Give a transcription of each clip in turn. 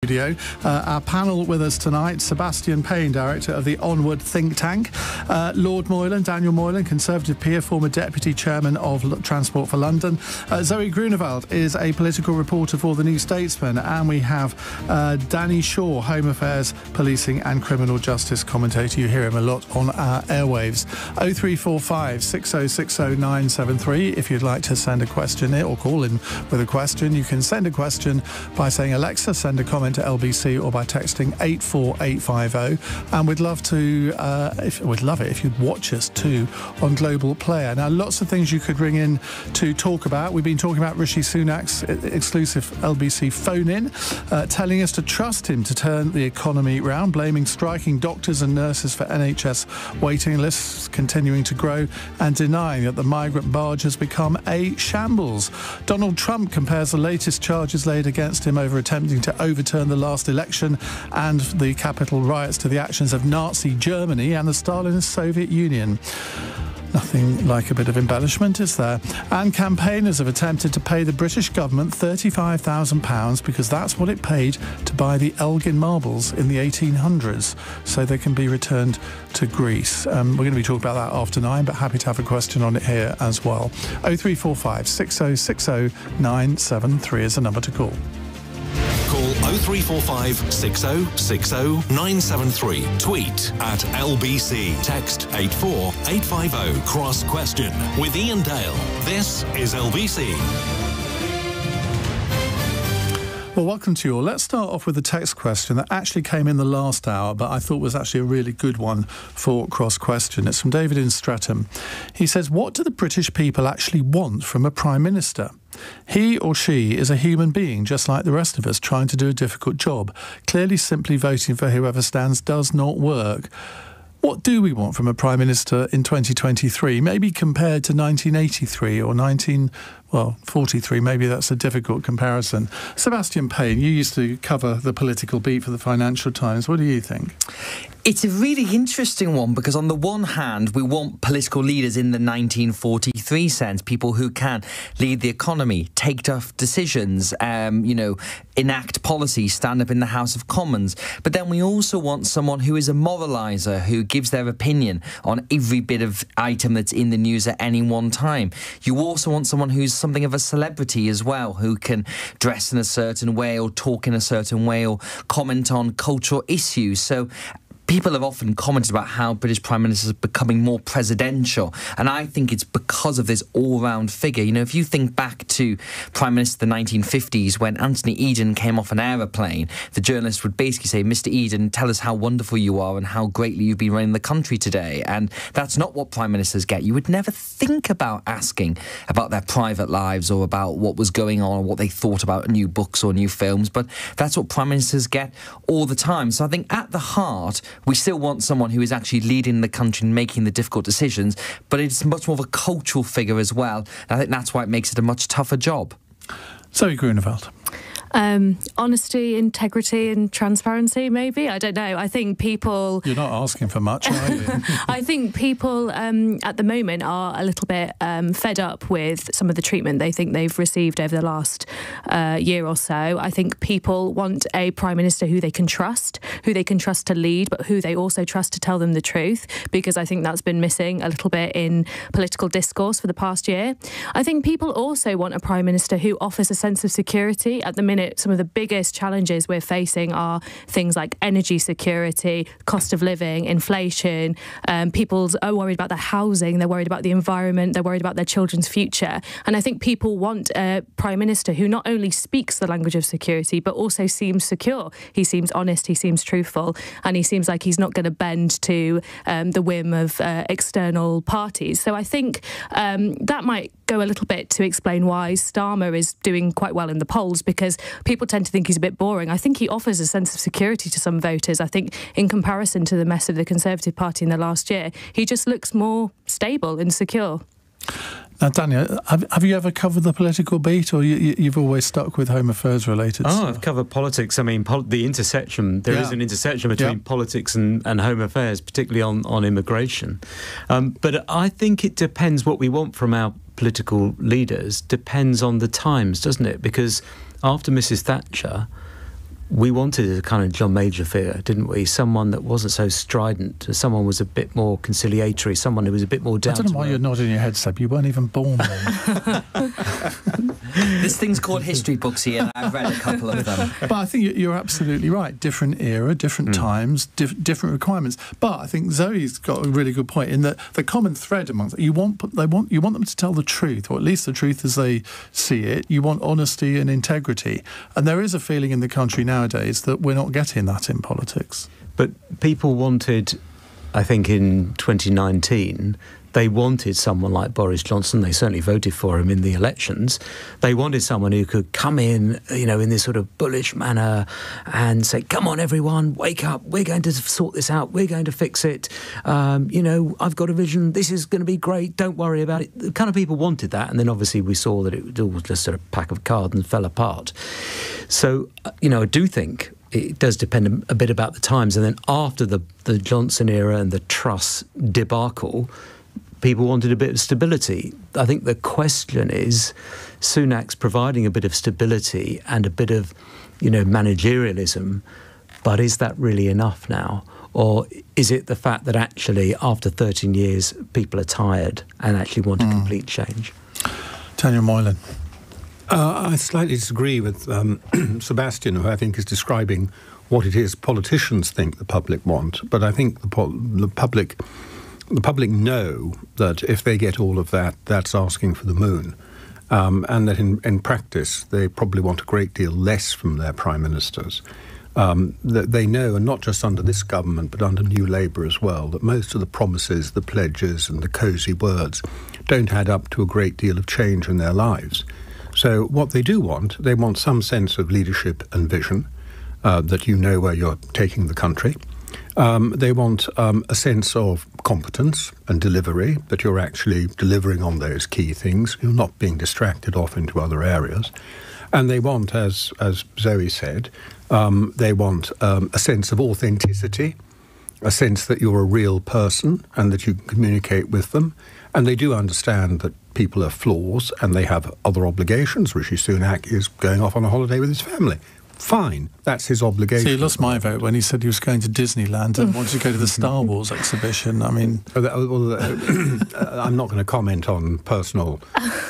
studio. Our panel with us tonight, Sebastian Payne, director of the Onward think tank. Lord Moylan, Daniel Moylan, Conservative peer, former Deputy Chairman of Transport for London. Zoë Grünewald is a political reporter for the New Statesman. And we have Danny Shaw, Home Affairs, Policing and Criminal Justice commentator. You hear him a lot on our airwaves. 0345 6060 973 if you'd like to send a question in or call in with a question. You can send a question by saying Alexa, send a comment to LBC, or by texting 84850. And we'd love we'd love it if you'd watch us too on Global Player. Now, lots of things you could ring in to talk about. We've been talking about Rishi Sunak's exclusive LBC phone-in, telling us to trust him to turn the economy round, blaming striking doctors and nurses for NHS waiting lists continuing to grow, and denying that the migrant barge has become a shambles. Donald Trump compares the latest charges laid against him over attempting to overturn the last election and the Capitol riots to the actions of Nazi Germany and the Stalinist Soviet Union. Nothing like a bit of embellishment, is there? And campaigners have attempted to pay the British government £35,000 because that's what it paid to buy the Elgin marbles in the 1800s, so they can be returned to Greece. We're going to be talking about that after 9, but happy to have a question on it here as well. 0345 6060 973 is the number to call. Call 0345 6060 973. Tweet at LBC. Text 84850. Cross question with Iain Dale. This is LBC. Well, welcome to you all. Let's start off with a text question that actually came in the last hour, but I thought was actually a really good one for Cross Question. It's from David in Streatham. He says, what do the British people actually want from a Prime Minister? He or she is a human being, just like the rest of us, trying to do a difficult job. Clearly, simply voting for whoever stands does not work. What do we want from a Prime Minister in 2023? Maybe compared to 1983 or 43, maybe that's a difficult comparison. Sebastian Payne, you used to cover the political beat for the Financial Times. What do you think? It's a really interesting one because on the one hand, we want political leaders in the 1943 sense, people who can lead the economy, take tough decisions, enact policy, stand up in the House of Commons. But then we also want someone who is a moraliser, who gives their opinion on every bit of item that's in the news at any one time. You also want someone who's something of a celebrity as well, who can dress in a certain way or talk in a certain way or comment on cultural issues. So people have often commented about how British Prime Ministers are becoming more presidential, and I think it's because of this all-round figure. You know, if you think back to Prime Minister of the 1950s, when Anthony Eden came off an aeroplane, the journalist would basically say, Mr. Eden, tell us how wonderful you are and how greatly you've been running the country today. And that's not what Prime Ministers get. You would never think about asking about their private lives or about what was going on or what they thought about new books or new films, but that's what Prime Ministers get all the time. So I think at the heart, we still want someone who is actually leading the country and making the difficult decisions, but it's much more of a cultural figure as well. And I think that's why it makes it a much tougher job. Zoë Grünewald. Honesty, integrity and transparency, maybe. I don't know. I think people... You're not asking for much, are you? I think people at the moment are a little bit fed up with some of the treatment they think they've received over the last year or so. I think people want a Prime Minister who they can trust to lead, but who they also trust to tell them the truth, because I think that's been missing a little bit in political discourse for the past year. I think people also want a Prime Minister who offers a sense of security. At the minute, some of the biggest challenges we're facing are things like energy security, cost of living, inflation. People are worried about their housing, they're worried about the environment, they're worried about their children's future. And I think people want a Prime Minister who not only speaks the language of security, but also seems secure. He seems honest, he seems truthful, and he seems like he's not going to bend to the whim of external parties. So I think that might go a little bit to explain why Starmer is doing quite well in the polls, because people tend to think he's a bit boring. I think he offers a sense of security to some voters. I think in comparison to the mess of the Conservative Party in the last year, he just looks more stable and secure. Now, Daniel, have you ever covered the political beat, or you've always stuck with Home Affairs related stuff? I've covered politics. I mean, the intersection, there is an intersection between politics and Home Affairs, particularly on immigration. But I think it depends what we want from our political leaders, depends on the times, doesn't it? Because after Mrs. Thatcher, we wanted a kind of John Major figure, didn't we? Someone that wasn't so strident, someone was a bit more conciliatory, someone who was a bit more down to earth. I don't know why you're nodding your head, Seb. You weren't even born then. This thing's called history books here, and I've read a couple of them. But I think you're absolutely right. Different era, different times, different requirements. But I think Zoe's got a really good point in that the common thread amongst you want them to tell the truth, or at least the truth as they see it. You want honesty and integrity, and there is a feeling in the country nowadays that we're not getting that in politics. But people wanted, I think, in 2019. They wanted someone like Boris Johnson. They certainly voted for him in the elections. They wanted someone who could come in, in this sort of bullish manner and say, come on, everyone, wake up. We're going to sort this out. We're going to fix it. I've got a vision. This is going to be great. Don't worry about it. The kind of people wanted that. And then obviously we saw that it was just sort of a pack of cards and fell apart. So, I do think it does depend a bit about the times. And then after the Johnson era and the Truss debacle, people wanted a bit of stability. I think the question is, Sunak's providing a bit of stability and a bit of, managerialism, but is that really enough now? Or is it the fact that actually, after 13 years, people are tired and actually want a complete change? Daniel Moylan. I slightly disagree with Sebastian, who I think is describing what it is politicians think the public want. But I think the public know that if they get all of that, that's asking for the moon. And that in practice, they probably want a great deal less from their prime ministers. That they know, and not just under this government, but under New Labour as well, that most of the promises, the pledges and the cosy words don't add up to a great deal of change in their lives. So what they do want, they want some sense of leadership and vision, that you know where you're taking the country. They want a sense of competence and delivery, that you're actually delivering on those key things. You're not being distracted off into other areas. And they want, as Zoe said, they want a sense of authenticity, a sense that you're a real person and that you can communicate with them. And they do understand that people are flaws and they have other obligations. Rishi Sunak is going off on a holiday with his family. Fine, that's his obligation. So he lost my vote when he said he was going to Disneyland and wanted to go to the Star Wars exhibition. I mean... I'm not going to comment on personal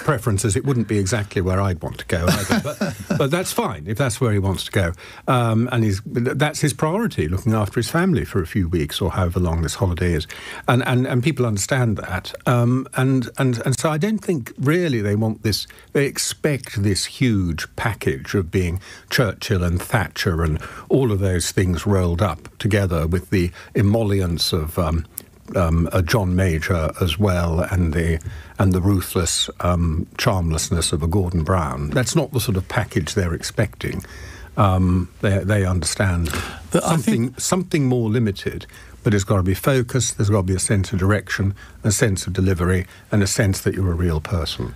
preferences. It wouldn't be exactly where I'd want to go either. But that's fine, if that's where he wants to go. And that's his priority, looking after his family for a few weeks or however long this holiday is. And people understand that. And so I don't think really they want this... They expect this huge package of being Churchill and Thatcher and all of those things rolled up together with the emollients of a John Major as well and the ruthless charmlessness of a Gordon Brown. That's not the sort of package they're expecting. They understand something more limited, but it's got to be focused, there's got to be a sense of direction, a sense of delivery, and a sense that you're a real person.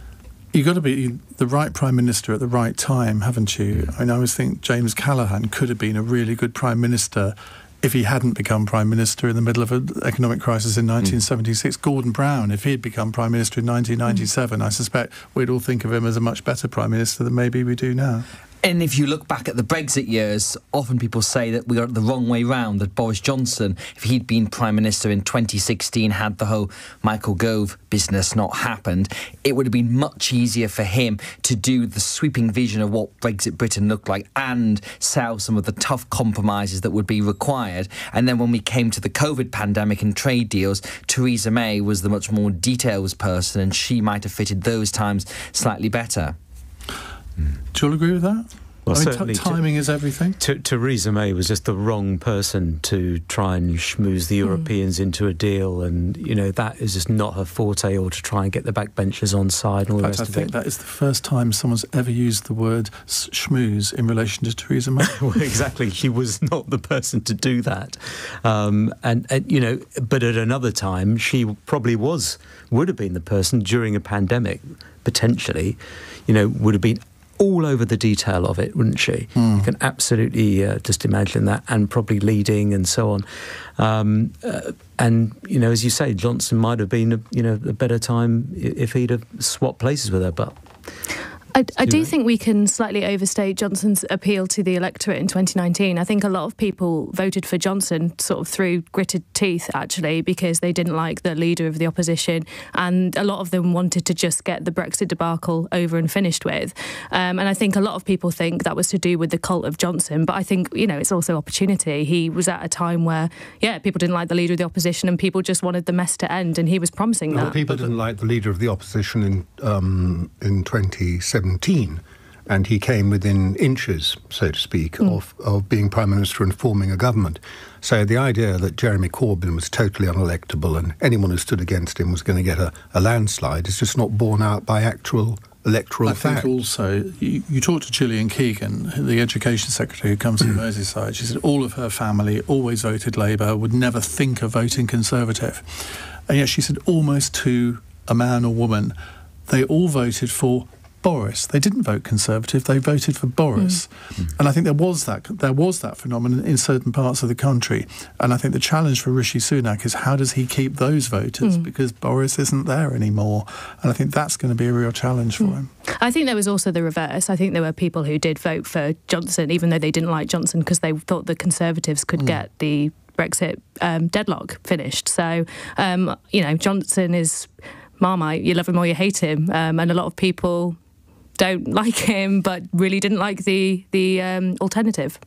You've got to be the right Prime Minister at the right time, haven't you? I mean, I always think James Callaghan could have been a really good Prime Minister if he hadn't become Prime Minister in the middle of an economic crisis in 1976. Gordon Brown, if he had become Prime Minister in 1997, I suspect we'd all think of him as a much better Prime Minister than maybe we do now. And if you look back at the Brexit years, often people say that we got it the wrong way round, that Boris Johnson, if he'd been Prime Minister in 2016, had the whole Michael Gove business not happened, it would have been much easier for him to do the sweeping vision of what Brexit Britain looked like and sell some of the tough compromises that would be required. And then when we came to the COVID pandemic and trade deals, Theresa May was the much more details person and she might have fitted those times slightly better. Do you all agree with that? Well, I mean, certainly timing is everything. Theresa May was just the wrong person to try and schmooze the Europeans into a deal, and that is just not her forte, or to try and get the backbenchers on side and all the rest of it. I think that is the first time someone's ever used the word schmooze in relation to Theresa May. Well, exactly, she was not the person to do that, but at another time she probably would have been the person during a pandemic, potentially, would have been all over the detail of it, wouldn't she? You can absolutely just imagine that, and probably leading and so on. And as you say, Johnson might have been a better time if he'd have swapped places with her, but I do think we can slightly overstate Johnson's appeal to the electorate in 2019. I think a lot of people voted for Johnson sort of through gritted teeth, actually, because they didn't like the leader of the opposition, and a lot of them wanted to just get the Brexit debacle over and finished with. And I think a lot of people think that was to do with the cult of Johnson, but I think, it's also opportunity. He was at a time where, people didn't like the leader of the opposition and people just wanted the mess to end, and he was promising that. People didn't like the leader of the opposition in 2017. And he came within inches, so to speak, of being Prime Minister and forming a government. So the idea that Jeremy Corbyn was totally unelectable and anyone who stood against him was going to get a landslide is just not borne out by actual electoral fact. I think also, you talked to Gillian Keegan, the Education Secretary who comes from Merseyside. She said all of her family always voted Labour, would never think of voting Conservative. And yet she said almost to a man or woman, they all voted for Boris. They didn't vote Conservative, they voted for Boris. And I think there was that phenomenon in certain parts of the country. And I think the challenge for Rishi Sunak is how does he keep those voters? Because Boris isn't there anymore. And I think that's going to be a real challenge for him. I think there was also the reverse. I think there were people who did vote for Johnson, even though they didn't like Johnson, because they thought the Conservatives could get the Brexit deadlock finished. So, Johnson is Marmite. You love him or you hate him. And a lot of people don't like him, but really didn't like the alternative.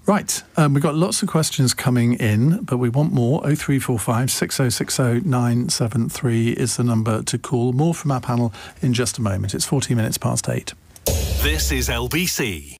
Right, we've got lots of questions coming in, but we want more. 0345 6060 973 is the number to call. More from our panel in just a moment. It's 14 minutes past 8. This is LBC.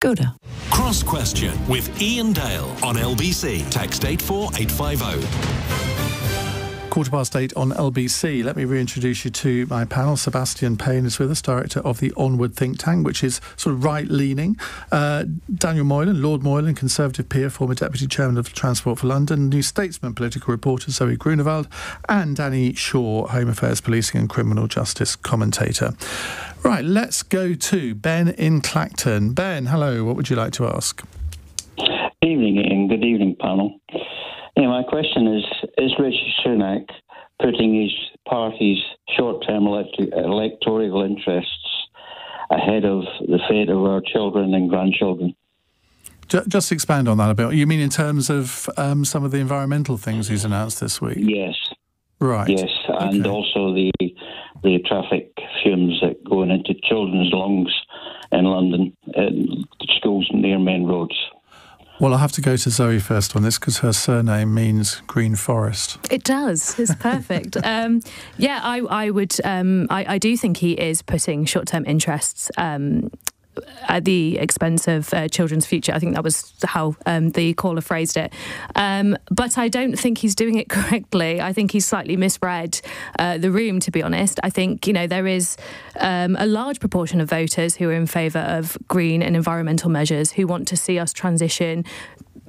Goda. Cross Question with Iain Dale on LBC. Text 84850. 8:15 on LBC. Let me reintroduce you to my panel. Sebastian Payne is with us, director of the Onward think tank, which is sort of right-leaning. Daniel Moylan, Lord Moylan, Conservative peer, former Deputy Chairman of Transport for London, New Statesman political reporter Zoë Grünewald, and Danny Shaw, Home Affairs, Policing and Criminal Justice commentator. Right, let's go to Ben in Clacton. Ben, hello, what would you like to ask? Evening, Ian. Good evening, panel. My question is Rishi Sunak putting his party's short-term electoral interests ahead of the fate of our children and grandchildren? Just expand on that a bit. You mean in terms of some of the environmental things he's announced this week? Yes. Right. Yes, and also the traffic fumes that going into children's lungs in London, schools near main roads. Well, I'll have to go to Zoe first on this because her surname means green forest. It does. It's perfect. I would. I do think he is putting short-term interests at the expense of children's future. I think that was how the caller phrased it. But I don't think he's doing it correctly. I think he's slightly misread the room, to be honest. I think, there is a large proportion of voters who are in favour of green and environmental measures, who want to see us transition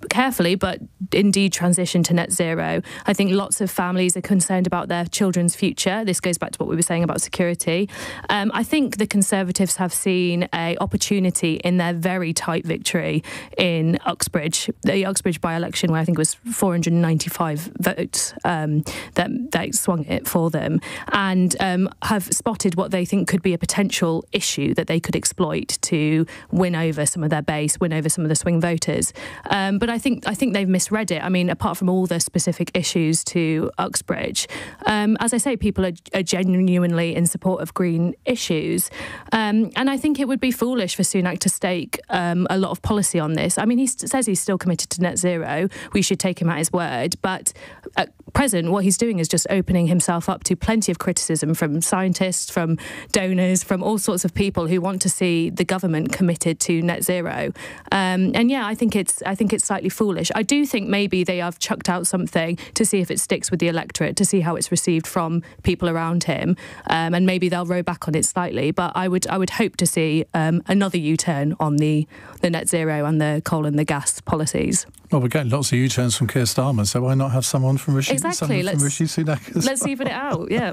carefully, but indeed transition to net zero. I think lots of families are concerned about their children's future. This goes back to what we were saying about security. I think the Conservatives have seen an opportunity in their very tight victory in Uxbridge, the Uxbridge by-election, where I think it was 495 votes that swung it for them, and have spotted what they think could be a potential issue that they could exploit to win over some of their base, win over some of the swing voters. But I think they've misread it. I mean, apart from all the specific issues to Uxbridge, as I say, people are genuinely in support of green issues. And I think it would be foolish for Sunak to stake a lot of policy on this. I mean, he says he's still committed to net zero. We should take him at his word. But at present, what he's doing is just opening himself up to plenty of criticism from scientists, from donors, from all sorts of people who want to see the government committed to net zero. And yeah, I think it's slightly foolish. I do think maybe they have chucked out something to see if it sticks with the electorate, to see how it's received from people around him, and maybe they'll row back on it slightly. But I would hope to see another U-turn on the net zero and the coal and the gas policies. Well, we're getting lots of U-turns from Keir Starmer, so why not have someone from Rishi Sunak as let's even it out, yeah.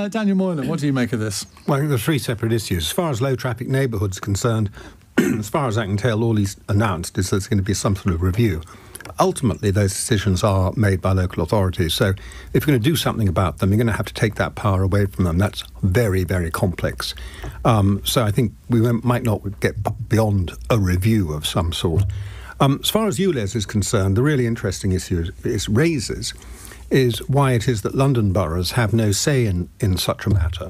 Daniel Moylan, what do you make of this? Well, I think there are three separate issues. As far as low-traffic neighbourhoods are concerned, as far as I can tell, all he's announced is there's going to be some sort of review. Ultimately, those decisions are made by local authorities. So if you're going to do something about them, you're going to have to take that power away from them. That's very, very complex. So I think we might not get beyond a review of some sort. As far as ULEZ is concerned, the really interesting issue it raises is why it is that London boroughs have no say in such a matter,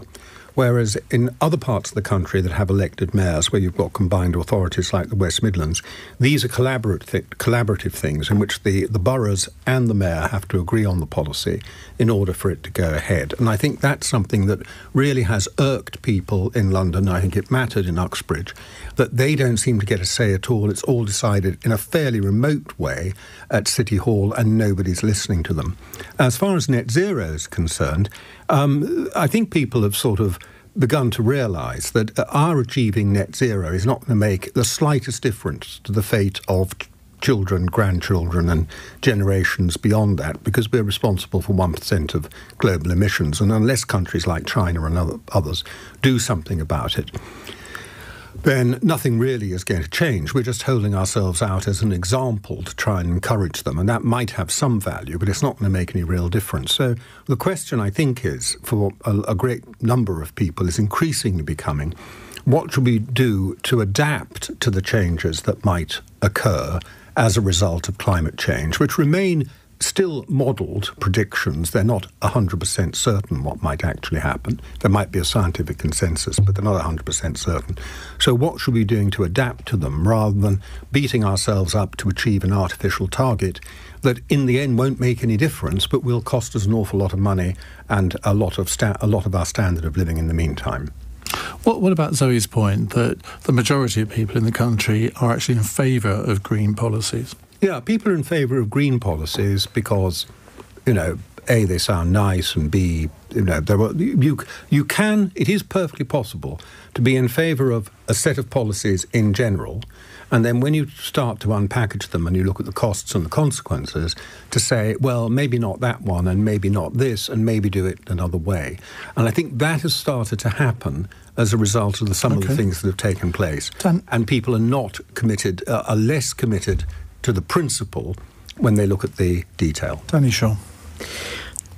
whereas in other parts of the country that have elected mayors, where you've got combined authorities like the West Midlands, these are collaborative things in which the boroughs and the mayor have to agree on the policy in order for it to go ahead. And I think that's something that really has irked people in London. I think it mattered in Uxbridge, that they don't seem to get a say at all. It's all decided in a fairly remote way at City Hall, and nobody's listening to them. As far as net zero is concerned, I think people have sort of begun to realise that our achieving net zero is not going to make the slightest difference to the fate of children, grandchildren and generations beyond that, because we're responsible for 1% of global emissions. And unless countries like China and others do something about it, then nothing really is going to change. We're just holding ourselves out as an example to try and encourage them, and that might have some value, but it's not going to make any real difference. So the question, I think, is, for a great number of people, is increasingly becoming, what should we do to adapt to the changes that might occur as a result of climate change, which remain still modelled predictions. They're not 100% certain what might actually happen. There might be a scientific consensus, but they're not 100% certain. So what should we be doing to adapt to them, rather than beating ourselves up to achieve an artificial target that in the end won't make any difference, but will cost us an awful lot of money and a lot of our standard of living in the meantime? What about Zoe's point that the majority of people in the country are actually in favour of green policies? Yeah, people are in favour of green policies because, A, they sound nice, and B, it is perfectly possible to be in favour of a set of policies in general, and then when you start to unpackage them and you look at the costs and the consequences, to say, well, maybe not that one, and maybe not this, and maybe do it another way. And I think that has started to happen as a result of some of the things that have taken place. And people are not committed, are less committed to the principle when they look at the detail. Danny Shaw.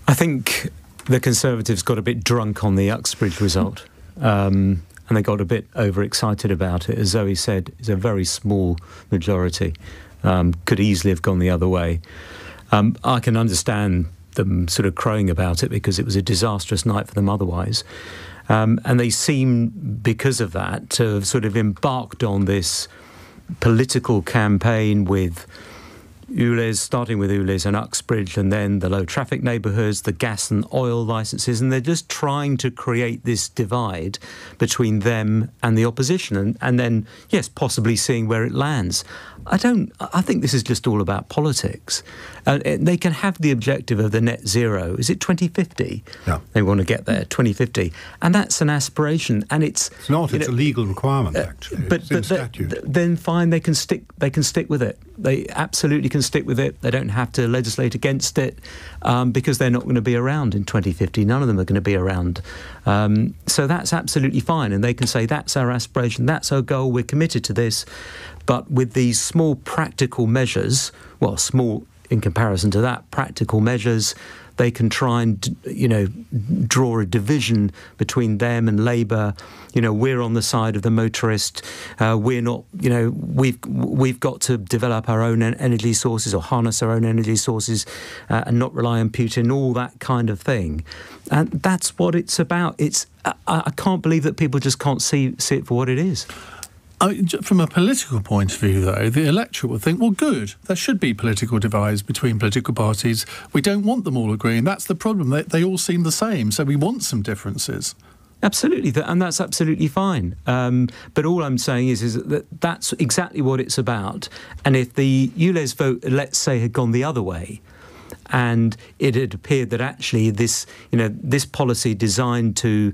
I think the Conservatives got a bit drunk on the Uxbridge result, and they got a bit overexcited about it. As Zoe said, it's a very small majority. Could easily have gone the other way. I can understand them sort of crowing about it because it was a disastrous night for them otherwise. And they seem, because of that, to have sort of embarked on this political campaign with Ules, starting with Ules and Uxbridge, and then the low traffic neighbourhoods, the gas and oil licences, and they're just trying to create this divide between them and the opposition, and then, yes, possibly seeing where it lands. I think this is just all about politics. They can have the objective of the net zero. Is it 2050? Yeah. They want to get there, 2050. And that's an aspiration. And it's not. It's a legal requirement, actually. But statute. Then fine, they can stick with it. They absolutely can stick with it. They don't have to legislate against it because they're not going to be around in 2050. None of them are going to be around. So that's absolutely fine. And they can say, that's our aspiration, that's our goal, we're committed to this. But with these small practical measures, well, small in comparison to that, practical measures, they can try and, draw a division between them and Labour. We're on the side of the motorist. We're not, we've got to develop our own energy sources or harness our own energy sources and not rely on Putin, all that kind of thing. And that's what it's about. I can't believe that people just can't see it for what it is. From a political point of view, though, the electorate will think, well, good, there should be political divides between political parties. We don't want them all agreeing. That's the problem. They all seem the same, so we want some differences. Absolutely, and that's absolutely fine. But all I'm saying is that that's exactly what it's about. And if the ULEZ vote, let's say, had gone the other way, and it had appeared that actually this policy designed to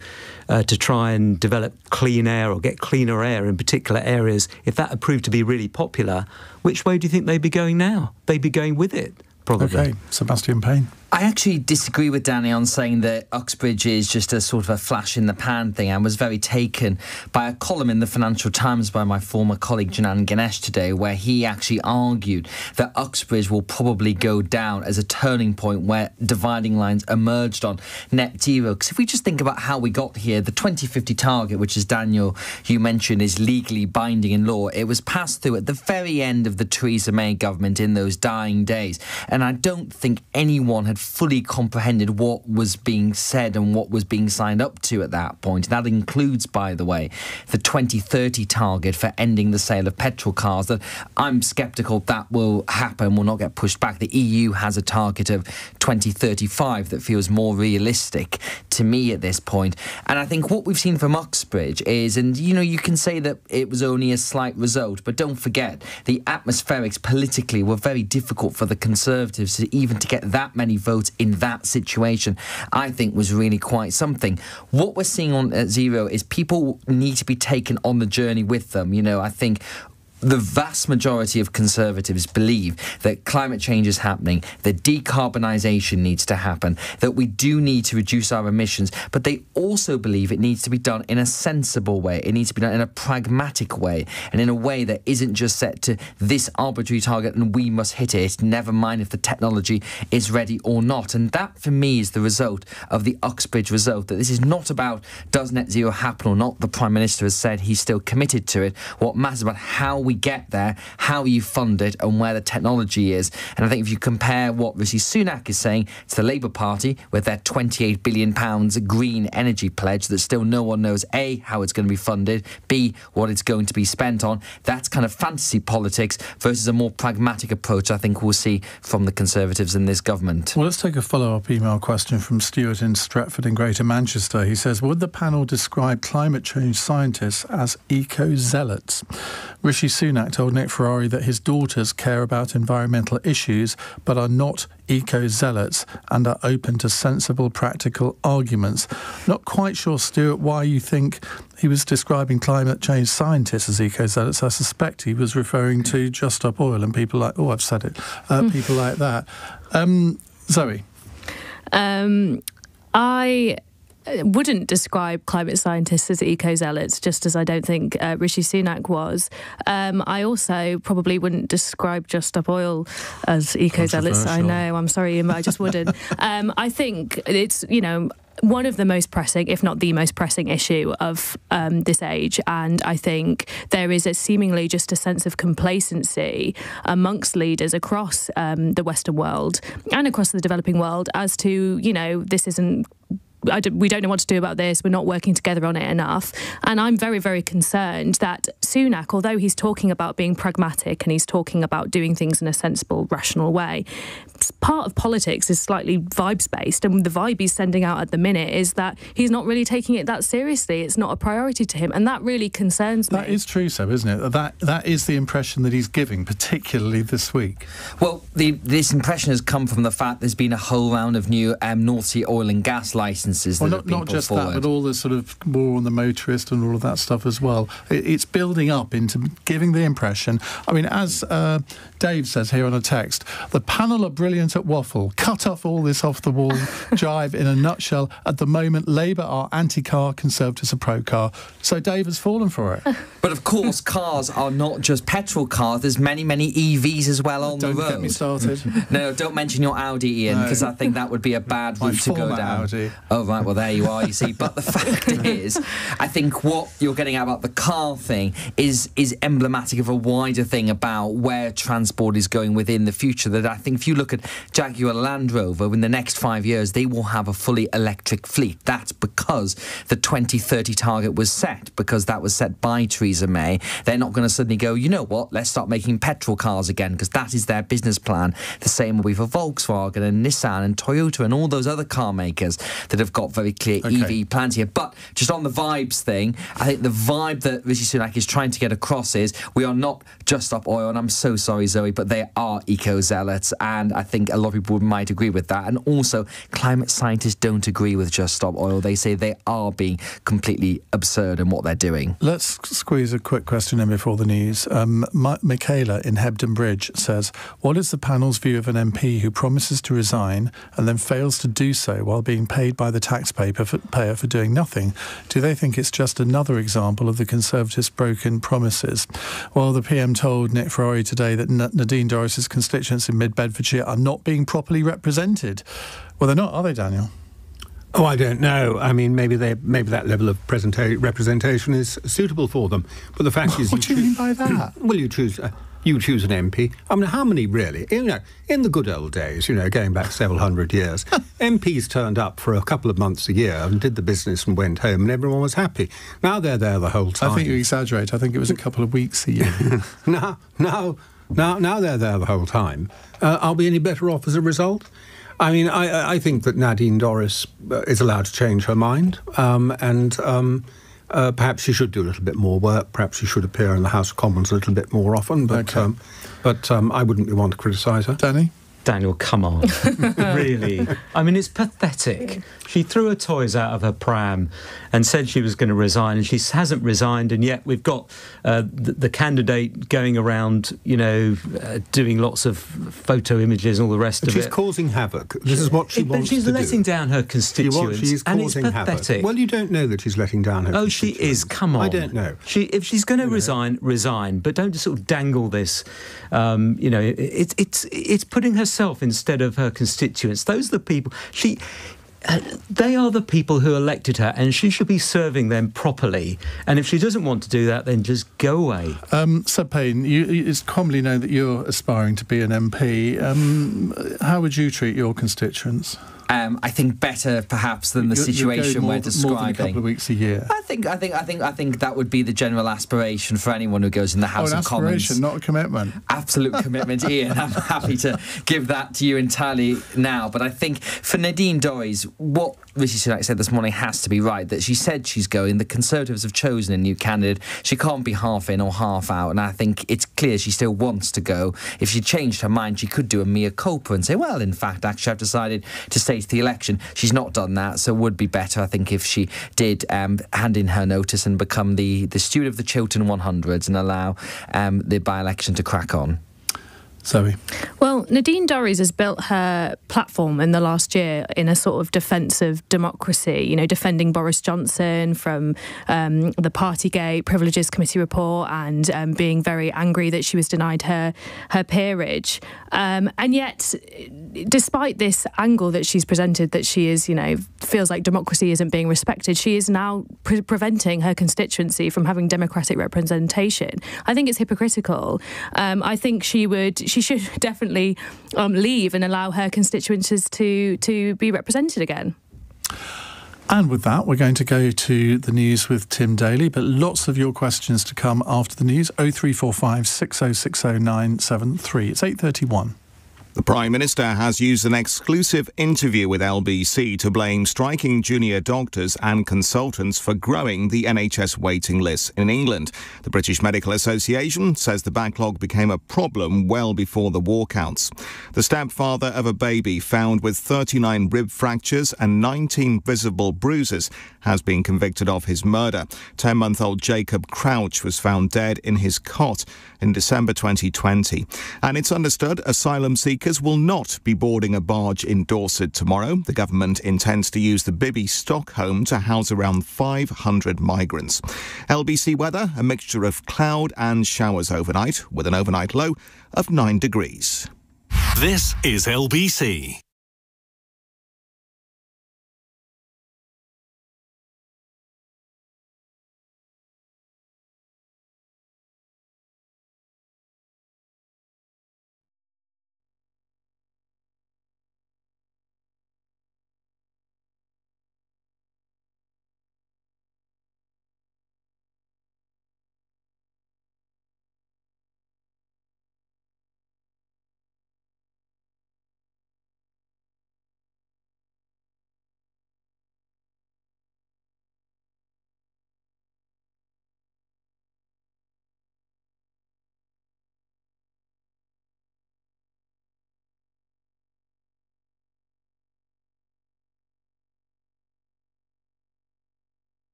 try and develop clean air or get cleaner air in particular areas, if that had proved to be really popular, which way do you think they'd be going now? They'd be going with it, probably. OK, Sebastian Payne. I actually disagree with Danny on saying that Uxbridge is just a sort of a flash in the pan thing. I was very taken by a column in the Financial Times by my former colleague Janan Ganesh today, where he actually argued that Uxbridge will probably go down as a turning point where dividing lines emerged on net zero. Because if we just think about how we got here, the 2050 target, which is Daniel, you mentioned, is legally binding in law. It was passed through at the very end of the Theresa May government in those dying days. And I don't think anyone had fully comprehended what was being said and what was being signed up to at that point. And that includes, by the way, the 2030 target for ending the sale of petrol cars. That I'm sceptical that will happen, will not get pushed back. The EU has a target of 2035 that feels more realistic to me at this point. And I think what we've seen from Uxbridge is, and you can say that it was only a slight result, but don't forget the atmospherics politically were very difficult for the Conservatives to even to get that many votes in that situation, I think was really quite something. What we're seeing on Zero is people need to be taken on the journey with them. I think the vast majority of Conservatives believe that climate change is happening, that decarbonisation needs to happen, that we do need to reduce our emissions, but they also believe it needs to be done in a sensible way. It needs to be done in a pragmatic way, and in a way that isn't just set to this arbitrary target and we must hit it, never mind if the technology is ready or not. And that, for me, is the result of the Uxbridge result, that this is not about does net zero happen or not. The Prime Minister has said he's still committed to it. What matters about how we get there, how you fund it, and where the technology is. And I think if you compare what Rishi Sunak is saying to the Labour Party with their £28 billion green energy pledge that still no one knows, A, how it's going to be funded, B, what it's going to be spent on, that's kind of fantasy politics versus a more pragmatic approach I think we'll see from the Conservatives in this government. Well, let's take a follow-up email question from Stuart in Stretford in Greater Manchester. He says, would the panel describe climate change scientists as eco-zealots? Rishi Sunak told Nick Ferrari that his daughters care about environmental issues but are not eco-zealots and are open to sensible, practical arguments. Not quite sure, Stuart, why you think he was describing climate change scientists as eco-zealots. I suspect he was referring to Just Stop Oil and people like, I've said it, people like that. Zoe? I wouldn't describe climate scientists as eco-zealots, just as I don't think Rishi Sunak was. I also probably wouldn't describe Just Stop Oil as eco-zealots. I know, I'm sorry, Ian, but I just wouldn't. I think it's, one of the most pressing, if not the most pressing issue of this age. And I think there is seemingly just a sense of complacency amongst leaders across the Western world and across the developing world as to, this isn't... we don't know what to do about this. We're not working together on it enough. And I'm very, very concerned that Sunak, although he's talking about being pragmatic and he's talking about doing things in a sensible, rational way, part of politics is slightly vibes-based, and the vibe he's sending out at the minute is that he's not really taking it that seriously. It's not a priority to him, and that really concerns me. That is true, Seb, isn't it? That is the impression that he's giving, particularly this week. Well, this impression has come from the fact there's been a whole round of new North Sea oil and gas licences that have been not put just forward. that, but all the sort of war on the motorist and all of that stuff as well. It's building up into giving the impression. I mean, as Dave says here on a text, the panel are brilliant at waffle. Cut off all this off-the-wall jive in a nutshell. At the moment, Labour are anti-car, Conservatives are pro-car. So Dave has fallen for it. But of course, cars are not just petrol cars. There's many EVs as well on the road. Don't get me started. No, don't mention your Audi, Iain, because I think that would be a bad route to go down. Audi. Oh, right, well, there you are, you see. But the fact is, I think what you're getting at about the car thing is emblematic of a wider thing about where transport is going within the future. That I think if you look at Jaguar Land Rover, in the next 5 years, they will have a fully electric fleet. That's because the 2030 target was set, because that was set by Theresa May. They're not going to suddenly go, you know what, let's start making petrol cars again, because that is their business plan. The same will be for Volkswagen and Nissan and Toyota and all those other car makers that have got very clear EV plans here. But just on the vibes thing, I think the vibe that Rishi Sunak is trying to get across is we are not just Stop Oil, and I'm so sorry, Zoe, but they are eco-zealots, and I think a lot of people might agree with that. And also, climate scientists don't agree with Just Stop Oil. They say they are being completely absurd in what they're doing. Let's squeeze a quick question in before the news. Michaela in Hebden Bridge says, what is the panel's view of an MP who promises to resign and then fails to do so while being paid by the taxpayer for doing nothing? Do they think it's just another example of the Conservatives' broken promises? Well, the PM told Nick Ferrari today that Nadine Dorris's constituents in Mid-Bedfordshire are not being properly represented. Well, they're not, are they, Daniel? Oh, I don't know. I mean, maybe that level of representation is suitable for them. But the fact is, what do you mean by that? Well, you choose an MP. I mean, how many really? In the good old days, going back several hundred years, MPs turned up for a couple of months a year and did the business and went home, and everyone was happy. Now they're there the whole time. I think you exaggerate. I think it was a couple of weeks a year. Now they're there the whole time. Are we any better off as a result? I mean, I think that Nadine Dorris is allowed to change her mind, and perhaps she should do a little bit more work. Perhaps she should appear in the House of Commons a little bit more often. But I wouldn't be one to criticise her. Danny? Daniel, come on. Really? I mean, it's pathetic. She threw her toys out of her pram and said she was going to resign, and she hasn't resigned, and yet we've got the candidate going around, doing lots of photo images and all the rest of it. She's causing havoc. This is what she wants to do. But she's letting down her constituents, she's and it's causing pathetic. Havoc. Well, you don't know that she's letting down her constituents. Oh, she is. Come on. I don't know. If she's going to resign, but don't just sort of dangle this. It's putting herself instead of her constituents. Those are the people. They are the people who elected her, and she should be serving them properly. And if she doesn't want to do that, then just go away. Sir Payne, it's commonly known that you're aspiring to be an MP. How would you treat your constituents? I think better perhaps than the situation we're describing. More than a couple of weeks a year. I think that would be the general aspiration for anyone who goes in the House of Commons. An aspiration, not a commitment. Absolute commitment, Iain. I'm happy to give that to you entirely now. But I think for Nadine Dorries, what Rishi Sunak said this morning has to be right, that she said she's going. The Conservatives have chosen a new candidate. She can't be half in or half out, and I think it's clear she still wants to go. If she changed her mind, she could do a mea culpa and say, well, in fact, actually I've decided to stay to the election. She's not done that, so it would be better, I think, if she did hand in her notice and become the steward of the Chiltern 100s and allow the by-election to crack on. Zoe? Well, Nadine Dorries has built her platform in the last year in a sort of defence of democracy, defending Boris Johnson from the Partygate Privileges Committee report and being very angry that she was denied her peerage. And yet, despite this angle that she's presented, that she is, feels like democracy isn't being respected, she is now preventing her constituency from having democratic representation. I think it's hypocritical. I think she should definitely leave and allow her constituencies to be represented again. And with that, we're going to go to the news with Tim Daly, but lots of your questions to come after the news. 0345 6060973. It's 8:31. The Prime Minister has used an exclusive interview with LBC to blame striking junior doctors and consultants for growing the NHS waiting list in England. The British Medical Association says the backlog became a problem well before the walkouts. The stepfather of a baby found with 39 rib fractures and 19 visible bruises has been convicted of his murder. 10-month-old Jacob Crouch was found dead in his cot in December 2020. And it's understood asylum seekers will not be boarding a barge in Dorset tomorrow. The government intends to use the Bibby Stockholm to house around 500 migrants. LBC weather, a mixture of cloud and showers overnight, with an overnight low of 9 degrees. This is LBC.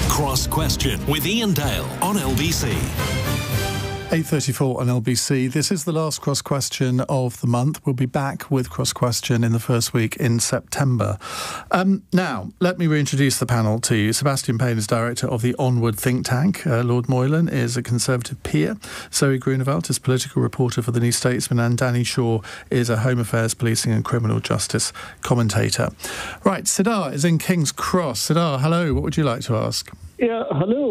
Cross Question with Iain Dale on LBC. 8:34 on LBC. This is the last Cross Question of the month. We'll be back with Cross Question in the first week in September. Now, let me reintroduce the panel to you. Sebastian Payne is director of the Onward think tank. Lord Moylan is a Conservative peer. Zoë Grünewald is political reporter for the New Statesman, and Danny Shaw is a Home Affairs, Policing and Criminal Justice commentator. Right, Sidar is in King's Cross. Sidar, hello. What would you like to ask? Yeah, hello.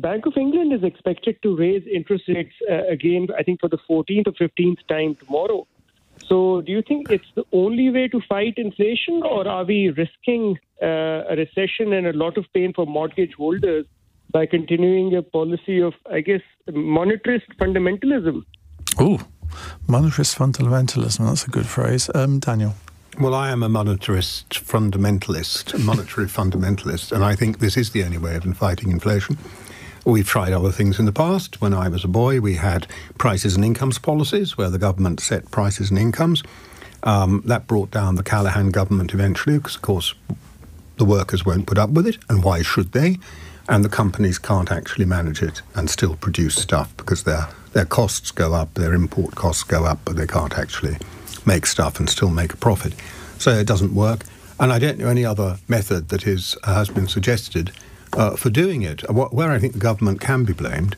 Bank of England is expected to raise interest rates again, I think, for the 14th or 15th time tomorrow. So do you think it's the only way to fight inflation, or are we risking a recession and a lot of pain for mortgage holders by continuing a policy of, I guess, monetarist fundamentalism? Oh, monetarist fundamentalism. That's a good phrase. Daniel? Well, I am a monetary fundamentalist, and I think this is the only way of fighting inflation. We've tried other things in the past. When I was a boy, we had prices and incomes policies where the government set prices and incomes. That brought down the Callaghan government eventually because, of course, the workers won't put up with it, and why should they? And the companies can't actually manage it and still produce stuff because their costs go up, their import costs go up, but they can't actually make stuff and still make a profit. So it doesn't work. And I don't know any other method that has been suggested for doing it. Where I think the government can be blamed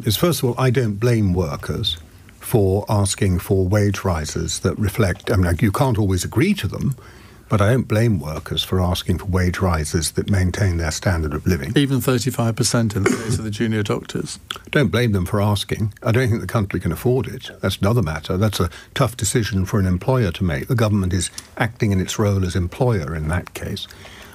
is, first of all, I don't blame workers for asking for wage rises that reflect, I mean, you can't always agree to them, but I don't blame workers for asking for wage rises that maintain their standard of living. Even 35% in the case of the junior doctors. Don't blame them for asking. I don't think the country can afford it. That's another matter. That's a tough decision for an employer to make. The government is acting in its role as employer in that case.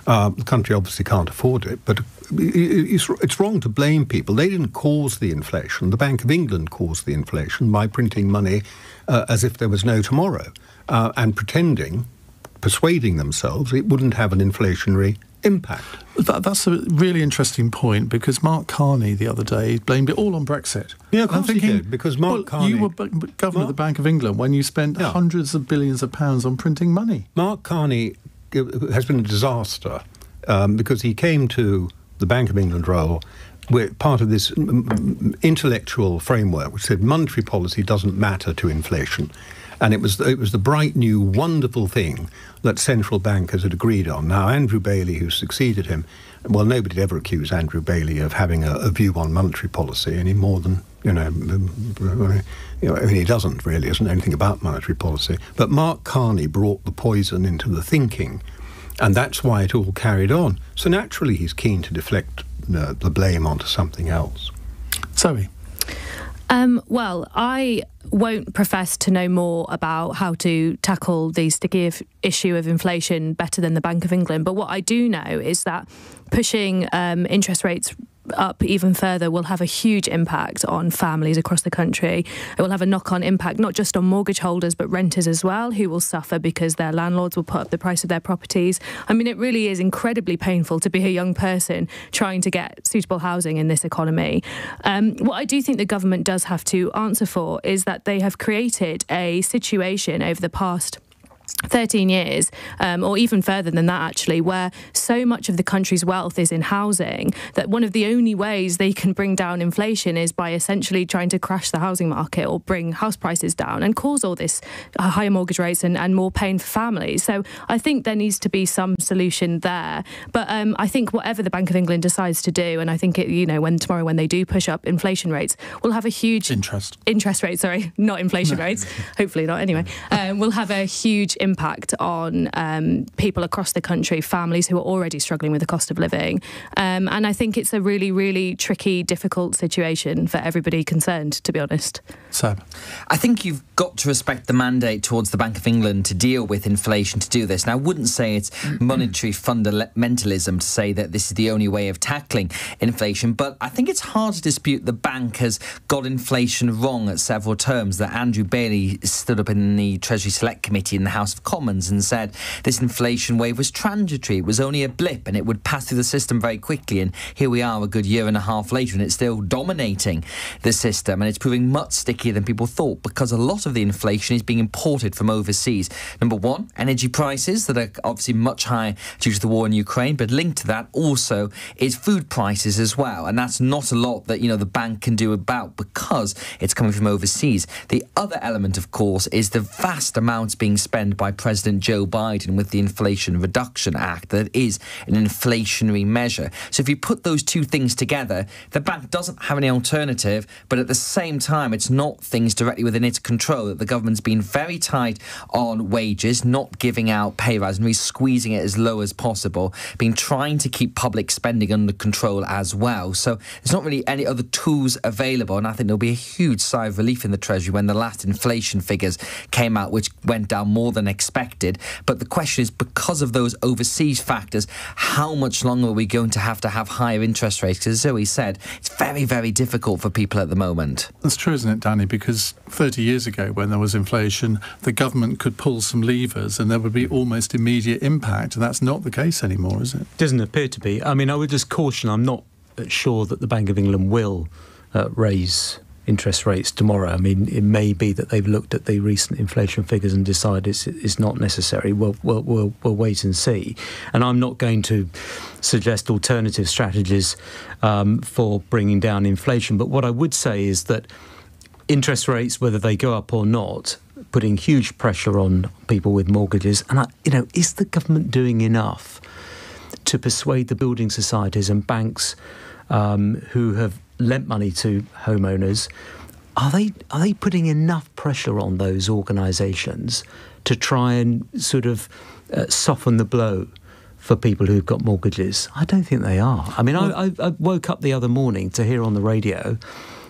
The country obviously can't afford it, but it's wrong to blame people. They didn't cause the inflation. The Bank of England caused the inflation by printing money as if there was no tomorrow and persuading themselves it wouldn't have an inflationary impact. That's a really interesting point, because Mark Carney the other day blamed it all on Brexit. Yeah, of course he did, because Mark Carney... You were governor of the Bank of England when you spent hundreds of billions of pounds on printing money. Mark Carney has been a disaster because he came to the Bank of England role with part of this intellectual framework which said monetary policy doesn't matter to inflation. And it was the bright new wonderful thing that central bankers had agreed on. Now, Andrew Bailey, who succeeded him, well, nobody would ever accuse Andrew Bailey of having a view on monetary policy any more than, I mean, he doesn't really, isn't anything about monetary policy. But Mark Carney brought the poison into the thinking, and that's why it all carried on. So naturally he's keen to deflect the blame onto something else. Zoe? Well, I won't profess to know more about how to tackle the sticky issue of inflation better than the Bank of England. But what I do know is that pushing interest rates up even further will have a huge impact on families across the country. It will have a knock-on impact not just on mortgage holders but renters as well, who will suffer because their landlords will put up the price of their properties. I mean, it really is incredibly painful to be a young person trying to get suitable housing in this economy. What I do think the government does have to answer for is that they have created a situation over the past 13 years, or even further than that actually, where so much of the country's wealth is in housing that one of the only ways they can bring down inflation is by essentially trying to crash the housing market or bring house prices down and cause all this higher mortgage rates and more pain for families. So I think there needs to be some solution there. But I think whatever the Bank of England decides to do, and I think tomorrow when they do push up inflation rates, we'll have a huge interest rates, sorry, not inflation rates, hopefully not anyway, we'll have a huge impact on people across the country, families who are already struggling with the cost of living. And I think it's a really, really tricky, difficult situation for everybody concerned, to be honest. Seb? I think you've got to respect the mandate towards the Bank of England to deal with inflation to do this. Now, I wouldn't say it's monetary fundamentalism to say that this is the only way of tackling inflation, but I think it's hard to dispute the bank has got inflation wrong at several terms. That Andrew Bailey stood up in the Treasury Select Committee in the House of Commons and said this inflation wave was transitory, it was only a blip and it would pass through the system very quickly, and here we are a good year and a half later and it's still dominating the system, and it's proving much stickier than people thought because a lot of the inflation is being imported from overseas. Number one, energy prices that are obviously much higher due to the war in Ukraine, but linked to that also is food prices as well, and that's not a lot that the bank can do about because it's coming from overseas. The other element, of course, is the vast amounts being spent by President Joe Biden with the Inflation Reduction Act that is an inflationary measure. So if you put those two things together, the bank doesn't have any alternative, but at the same time it's not things directly within its control. That the government's been very tight on wages, not giving out pay rise and really squeezing it as low as possible, been trying to keep public spending under control as well. So there's not really any other tools available, and I think there'll be a huge sigh of relief in the Treasury when the last inflation figures came out, which went down more than expected. But the question is, because of those overseas factors, how much longer are we going to have higher interest rates? Because as Zoe said, it's very, very difficult for people at the moment. That's true, isn't it, Danny? Because 30 years ago, when there was inflation, the government could pull some levers and there would be almost immediate impact. And that's not the case anymore, is it? Doesn't appear to be. I mean, I would just caution, I'm not sure that the Bank of England will raise interest rates tomorrow. I mean, it may be that they've looked at the recent inflation figures and decided it's not necessary. We'll wait and see. And I'm not going to suggest alternative strategies for bringing down inflation. But what I would say is that interest rates, whether they go up or not, putting huge pressure on people with mortgages. And, is the government doing enough to persuade the building societies and banks who have lent money to homeowners, are they putting enough pressure on those organisations to try and sort of soften the blow for people who've got mortgages? I don't think they are. I mean, I woke up the other morning to hear on the radio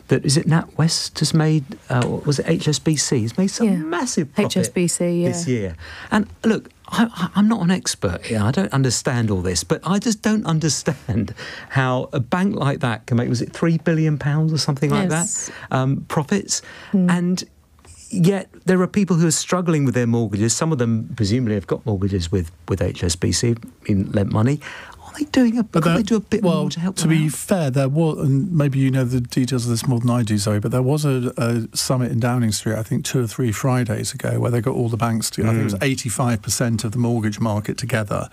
that, is it NatWest has made, was it HSBC? Has made some massive profit HSBC, this year. And look, I'm not an expert here. I don't understand all this, but I just don't understand how a bank like that can make, was it £3 billion or something like that, profits? And yet there are people who are struggling with their mortgages. Some of them presumably have got mortgages with HSBC, lent money. Are they doing they do a bit more to help them out? To be fair, there was, and maybe you know the details of this more than I do, Zoe, but there was a summit in Downing Street, I think 2 or 3 Fridays ago, where they got all the banks together. I think it was 85% of the mortgage market together,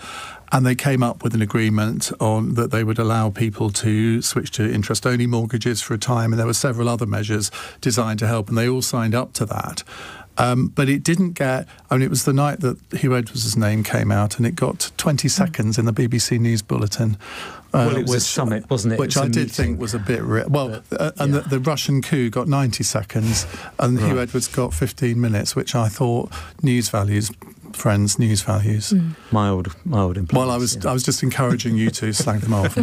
and they came up with an agreement on that they would allow people to switch to interest-only mortgages for a time, and there were several other measures designed to help, and they all signed up to that. But it didn't get, it was the night that Hugh Edwards' name came out, and it got 20 seconds in the BBC News Bulletin. Well, it was a summit, wasn't it? Which I did think was a bit... the Russian coup got 90 seconds, and Hugh Edwards got 15 minutes, which I thought news values... Friends, news values. Mild influence. Well, I was just encouraging you to slag them off.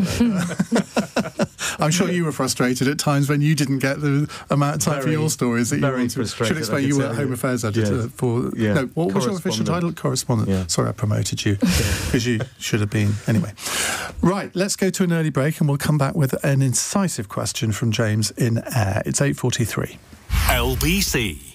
I'm sure you were frustrated at times when you didn't get the amount of time for your stories that you wanted. Should explain you were Home Affairs editor for... Yeah. No, what was your official title? Correspondent. Yeah. Sorry, I promoted you because you should have been. Anyway. Right, let's go to an early break and we'll come back with an incisive question from James in Ayr. It's 8:43. LBC.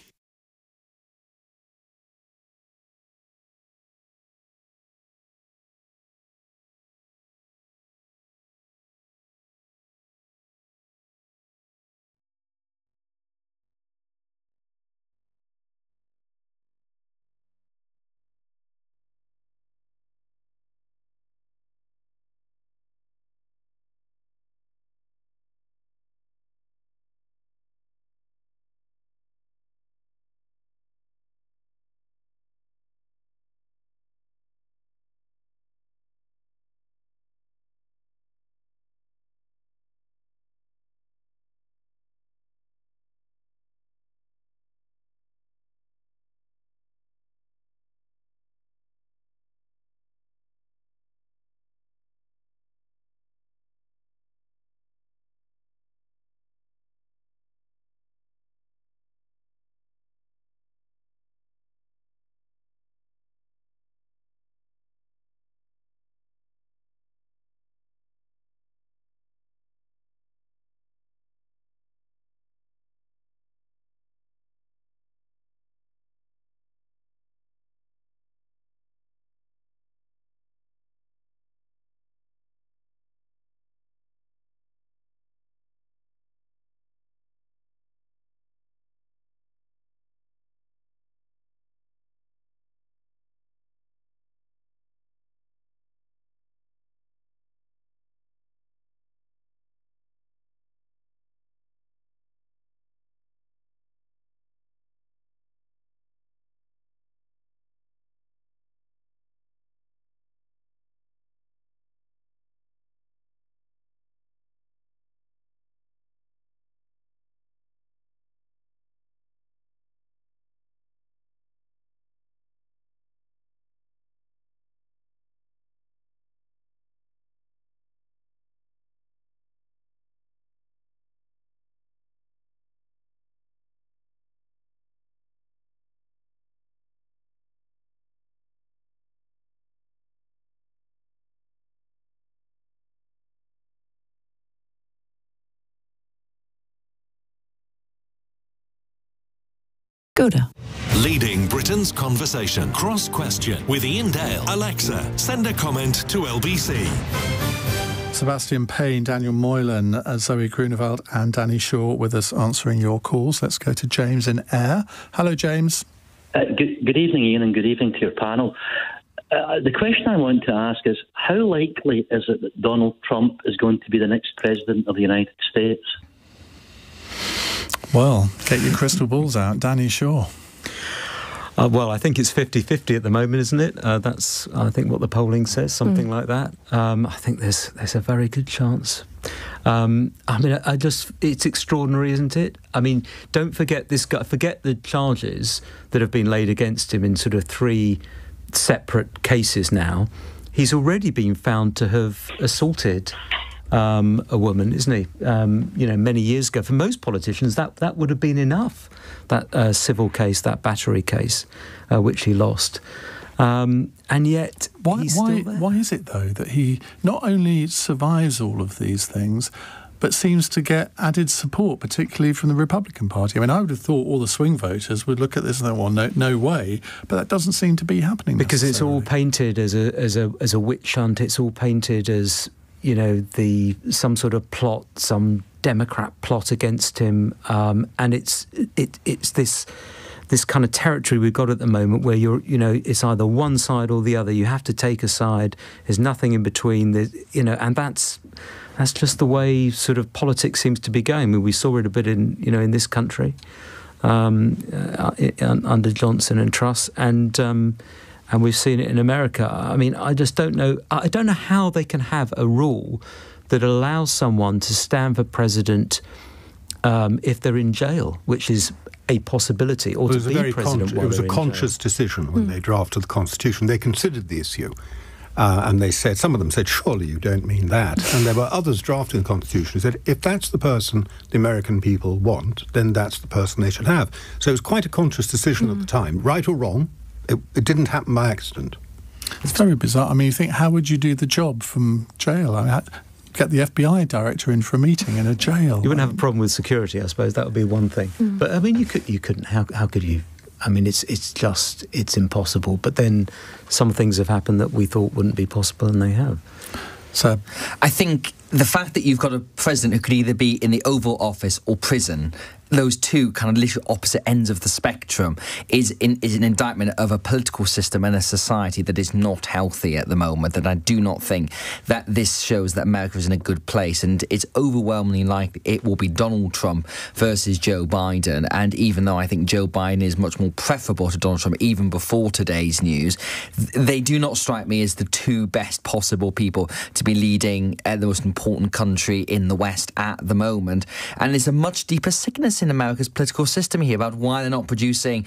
Skoda. Leading Britain's conversation. Cross Question with Iain Dale. Alexa, send a comment to LBC. Sebastian, Payne, Daniel Moylan, Zoë Grünewald and Danny Shaw with us answering your calls. Let's go to James in Ayr. Hello, James. Good evening, Iain, and good evening to your panel. The question I want to ask is, how likely is it that Donald Trump is going to be the next president of the United States? Well, get your crystal balls out. Danny Shaw. Well, I think it's 50-50 at the moment, isn't it? That's, I think, what the polling says, something like that. I think there's a very good chance. I mean, it's extraordinary, isn't it? I mean, don't forget this guy, forget the charges that have been laid against him in sort of 3 separate cases now. He's already been found to have assaulted a woman, isn't he? Many years ago. For most politicians, that would have been enough. That civil case, that battery case, which he lost, and yet why is it though that he not only survives all of these things, but seems to get added support, particularly from the Republican Party? I mean, I would have thought all the swing voters would look at this and think, well, no way, but that doesn't seem to be happening. Because it's all painted as a witch hunt. It's all painted as, some sort of plot, some Democrat plot against him, and it's this kind of territory we've got at the moment where it's either one side or the other. You have to take a side. There's nothing in between. And that's just the way sort of politics seems to be going. I mean, we saw it a bit in this country under Johnson and Truss, and we've seen it in America. I mean, I just don't know. I don't know how they can have a rule that allows someone to stand for president if they're in jail, which is a possibility, or to be president. It was a conscious decision when they drafted the Constitution. They considered the issue, and some of them said, surely you don't mean that. And there were others drafting the Constitution who said, if that's the person the American people want, then that's the person they should have. So it was quite a conscious decision at the time, right or wrong. It didn't happen by accident. It's very bizarre. I mean, you think, how would you do the job from jail? I mean, get the FBI director in for a meeting in a jail. You wouldn't have a problem with security, I suppose. That would be one thing. But I mean, you couldn't. How could you? I mean, it's impossible. But then some things have happened that we thought wouldn't be possible, and they have. So I think the fact that you've got a president who could either be in the Oval Office or prison, those two kind of literally opposite ends of the spectrum, is an indictment of a political system and a society that is not healthy at the moment. And I do not think that this shows that America is in a good place. And it's overwhelmingly likely it will be Donald Trump versus Joe Biden. And even though I think Joe Biden is much more preferable to Donald Trump even before today's news, they do not strike me as the two best possible people to be leading the most important country in the West at the moment. And there's a much deeper sickness in America's political system here about why they're not producing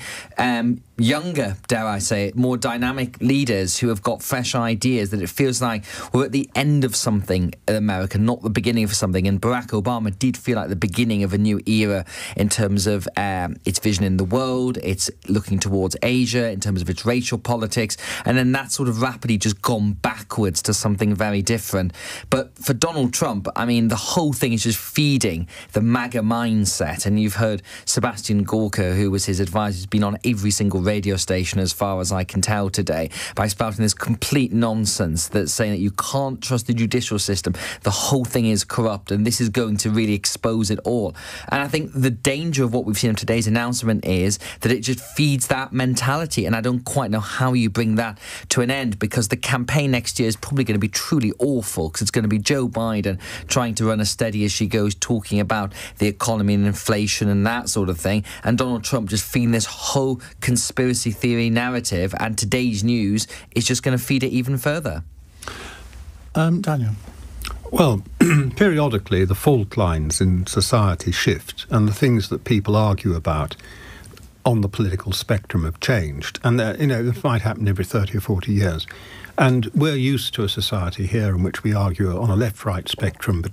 younger, dare I say it, more dynamic leaders who have got fresh ideas, that it feels like we're at the end of something in America, not the beginning of something. And Barack Obama did feel like the beginning of a new era in terms of its vision in the world, its looking towards Asia, in terms of its racial politics, and then that sort of rapidly just gone backwards to something very different. But for Donald Trump, I mean, the whole thing is just feeding the MAGA mindset. And you've heard Sebastian Gorka, who was his advisor, who's been on every single radio station as far as I can tell today, by spouting this complete nonsense that's saying that you can't trust the judicial system. The whole thing is corrupt, and this is going to really expose it all. And I think the danger of what we've seen in today's announcement is that it just feeds that mentality, and I don't quite know how you bring that to an end, because the campaign next year is probably going to be truly awful, because it's going to be Joe Biden trying to run a steady as she goes, talking about the economy and inflation and that sort of thing, and Donald Trump just feeding this whole conspiracy theory narrative, and today's news is just going to feed it even further. Daniel? Well, periodically the fault lines in society shift, and the things that people argue about on the political spectrum have changed. And, this might happen every 30 or 40 years. And we're used to a society here in which we argue on a left-right spectrum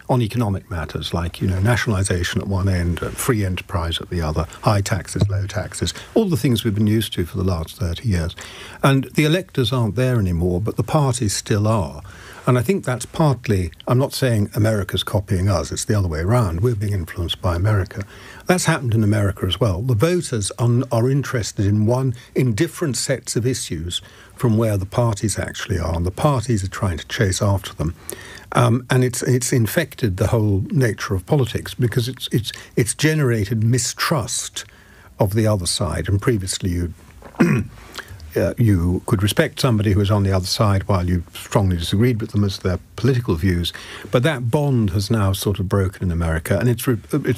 on economic matters like, nationalisation at one end, free enterprise at the other, high taxes, low taxes, all the things we've been used to for the last 30 years. And the electors aren't there anymore, but the parties still are. And I think that's partly, I'm not saying America's copying us, it's the other way around. We're being influenced by America. That's happened in America as well. The voters are interested in different sets of issues from where the parties actually are, and the parties are trying to chase after them. And it's infected the whole nature of politics, because it's generated mistrust of the other side. And previously you could respect somebody who was on the other side while you strongly disagreed with them as their political views. But that bond has now sort of broken in America, and it's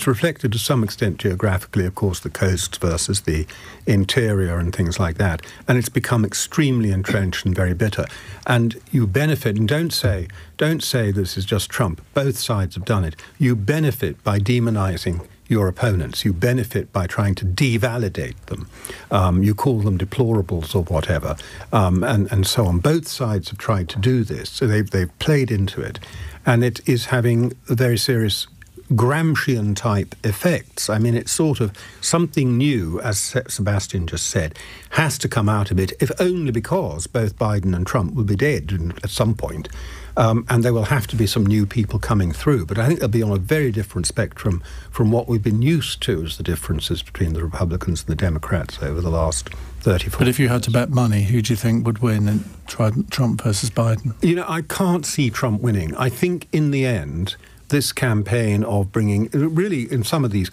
reflected to some extent geographically, of course, the coasts versus the interior and things like that. And it's become extremely entrenched and very bitter. And you benefit, and don't say this is just Trump. Both sides have done it. You benefit by demonising your opponents. You benefit by trying to devalidate them. You call them deplorables or whatever, and so on. Both sides have tried to do this, so they've played into it, and it is having very serious Gramscian-type effects. I mean, it's sort of something new, as Sebastian just said, has to come out of it, if only because both Biden and Trump will be dead at some point. And there will have to be some new people coming through. But I think they'll be on a very different spectrum from what we've been used to as the differences between the Republicans and the Democrats over the last 30, 40 But if you had years. to bet money, who do you think would win in Trump versus Biden? You know, I can't see Trump winning. I think in the end, this campaign of bringing, really in some of these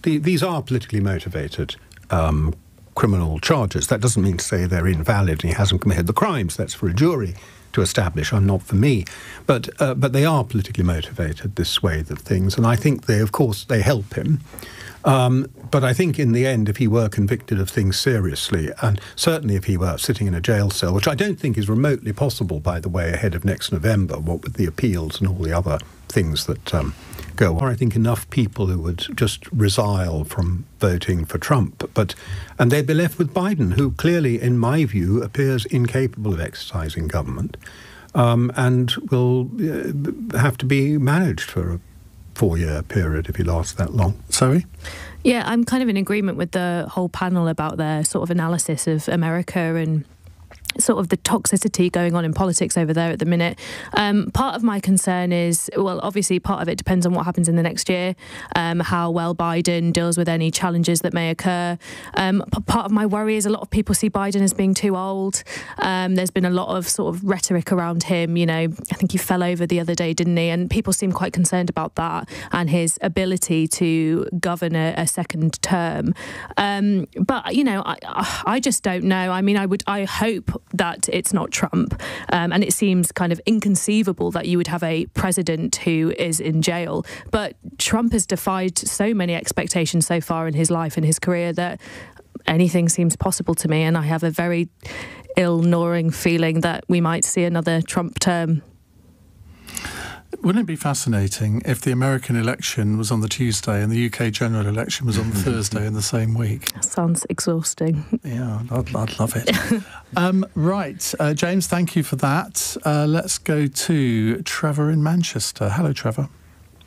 these are politically motivated criminal charges. That doesn't mean to say they're invalid and he hasn't committed the crimes. That's for a jury to establish, and not for me. But they are politically motivated, this swathe of things, and I think they help him. But I think in the end, if he were convicted of things seriously, and certainly if he were sitting in a jail cell, which I don't think is remotely possible, by the way, ahead of next November, what with the appeals and all the other things that go on, I think enough people who would just resile from voting for Trump. And they'd be left with Biden, who clearly, in my view, appears incapable of exercising government, and will have to be managed for a 4-year period if he lasts that long. Sorry? Yeah, I'm kind of in agreement with the whole panel about their sort of analysis of America and sort of the toxicity going on in politics over there at the minute. Part of my concern is, well, obviously part of it depends on what happens in the next year, how well Biden deals with any challenges that may occur. Part of my worry is a lot of people see Biden as being too old. There's been a lot of sort of rhetoric around him. You know, I think he fell over the other day, didn't he? And people seem quite concerned about that and his ability to govern a second term. But, you know, I just don't know. I mean, I hope that it's not Trump. And it seems kind of inconceivable that you would have a president who is in jail. But Trump has defied so many expectations so far in his life and his career that anything seems possible to me. And I have a very ill-gnawing feeling that we might see another Trump term. Wouldn't it be fascinating if the American election was on the Tuesday and the UK general election was on the Thursday in the same week? That sounds exhausting. Yeah, I'd love it. Right, James, thank you for that. Let's go to Trevor in Manchester. Hello, Trevor.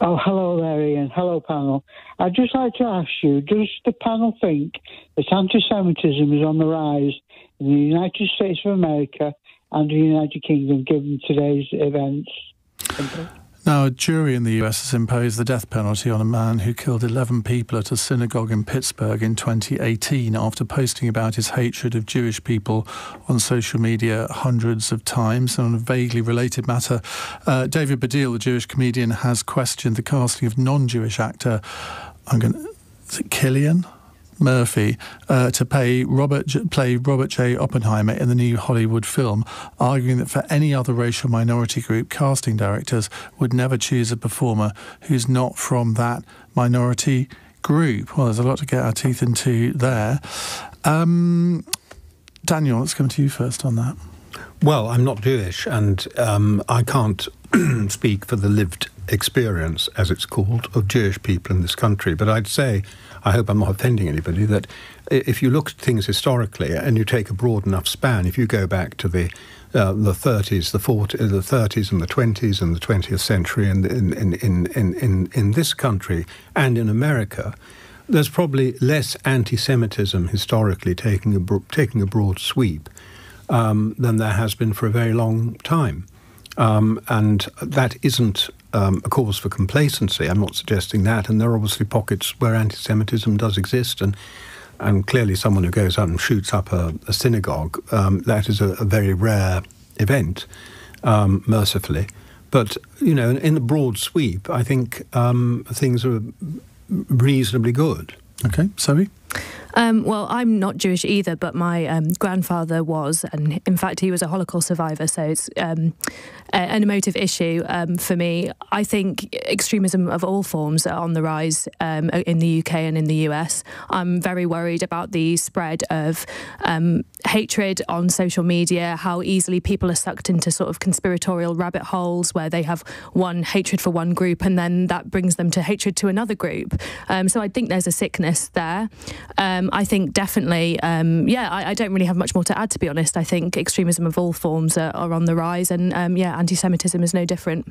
Oh, hello there, Ian. Hello, panel. I'd just like to ask you, does the panel think that anti-Semitism is on the rise in the United States of America and the United Kingdom, given today's events? Now, a jury in the US has imposed the death penalty on a man who killed 11 people at a synagogue in Pittsburgh in 2018 after posting about his hatred of Jewish people on social media hundreds of times. And on a vaguely related matter, David Baddiel, the Jewish comedian, has questioned the casting of non-Jewish actor, is it Cillian Murphy, to play Robert J. Oppenheimer in the new Hollywood film, arguing that for any other racial minority group, casting directors would never choose a performer who's not from that minority group. Well, there's a lot to get our teeth into there. Daniel, let's come to you first on that. Well, I'm not Jewish, and I can't speak for the lived experience, as it's called, of Jewish people in this country. But I'd say, I hope I'm not offending anybody, that if you look at things historically and you take a broad enough span, if you go back to the 30s, the 40s, the 30s and the 20s and the 20th century in this country and in America, there's probably less anti-Semitism historically taking a broad sweep than there has been for a very long time. And that isn't a cause for complacency. I'm not suggesting that. And there are obviously pockets where anti-Semitism does exist. And clearly someone who goes out and shoots up a synagogue, that is a very rare event, mercifully. But, you know, in the broad sweep, I think things are reasonably good. Okay, Zoe? Well, I'm not Jewish either, but my grandfather was, and in fact he was a Holocaust survivor, so it's an emotive issue for me. I think extremism of all forms are on the rise in the UK and in the US. I'm very worried about the spread of hatred on social media, how easily people are sucked into sort of conspiratorial rabbit holes where they have one hatred for one group and then that brings them to hatred to another group. So I think there's a sickness there. I think definitely, I don't really have much more to add, to be honest. I think extremism of all forms are on the rise, and anti-Semitism is no different.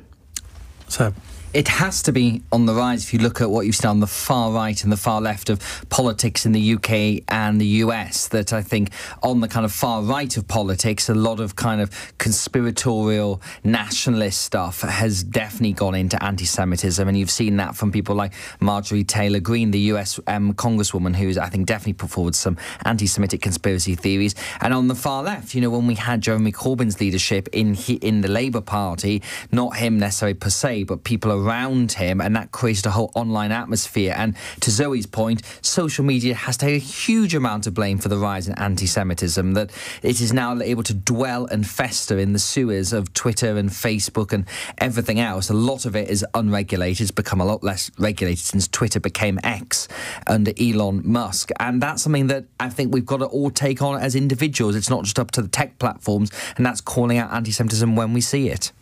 So it has to be on the rise if you look at what you've seen on the far right and the far left of politics in the UK and the US, that I think on the kind of far right of politics, a lot of kind of conspiratorial nationalist stuff has definitely gone into anti-Semitism, and you've seen that from people like Marjorie Taylor Greene, the US congresswoman, who's I think definitely put forward some anti-Semitic conspiracy theories. And on the far left, you know, when we had Jeremy Corbyn's leadership in the Labour Party, not him necessarily per se, but people around him, and that created a whole online atmosphere. And to Zoe's point, social media has to take a huge amount of blame for the rise in anti-Semitism, that it is now able to dwell and fester in the sewers of Twitter and Facebook and everything else. A lot of it is unregulated. It's become a lot less regulated since Twitter became X under Elon Musk. And that's something that I think we've got to all take on as individuals. It's not just up to the tech platforms, and that's calling out anti-Semitism when we see it.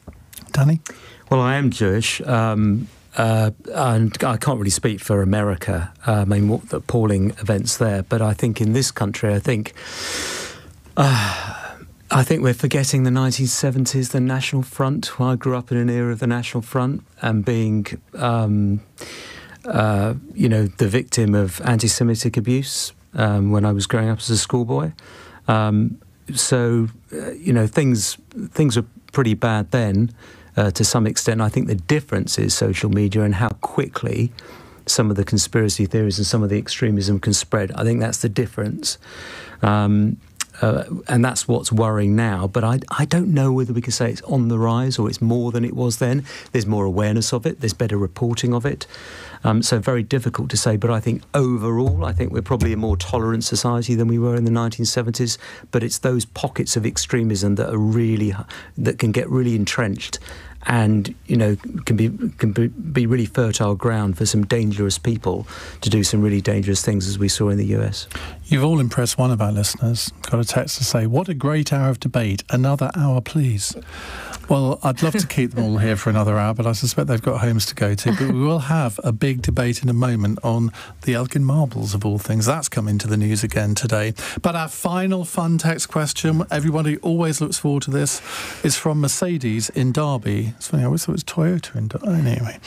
Danny? Well, I am Jewish, and I can't really speak for America. I mean, what the appalling events there, but I think in this country, I think we're forgetting the 1970s, the National Front. Well, I grew up in an era of the National Front and being, the victim of anti-Semitic abuse when I was growing up as a schoolboy. Things were pretty bad then. To some extent, I think the difference is social media and how quickly some of the conspiracy theories and some of the extremism can spread. I think that's the difference. And that's what's worrying now. But I don't know whether we can say it's on the rise or it's more than it was then. There's more awareness of it. There's better reporting of it. So very difficult to say. But I think overall, I think we're probably a more tolerant society than we were in the 1970s. But it's those pockets of extremism that can get really entrenched and, you know, can be really fertile ground for some dangerous people to do some really dangerous things, as we saw in the US. You've all impressed one of our listeners. Got a text to say, what a great hour of debate. Another hour, please. Well, I'd love to keep them all here for another hour, but I suspect they've got homes to go to. But we will have a big debate in a moment on the Elgin Marbles, of all things. That's come into the news again today. But our final fun text question, everybody always looks forward to this, is from Mercedes in Derby. It's funny, I always thought it was Toyota in Derby. Anyway.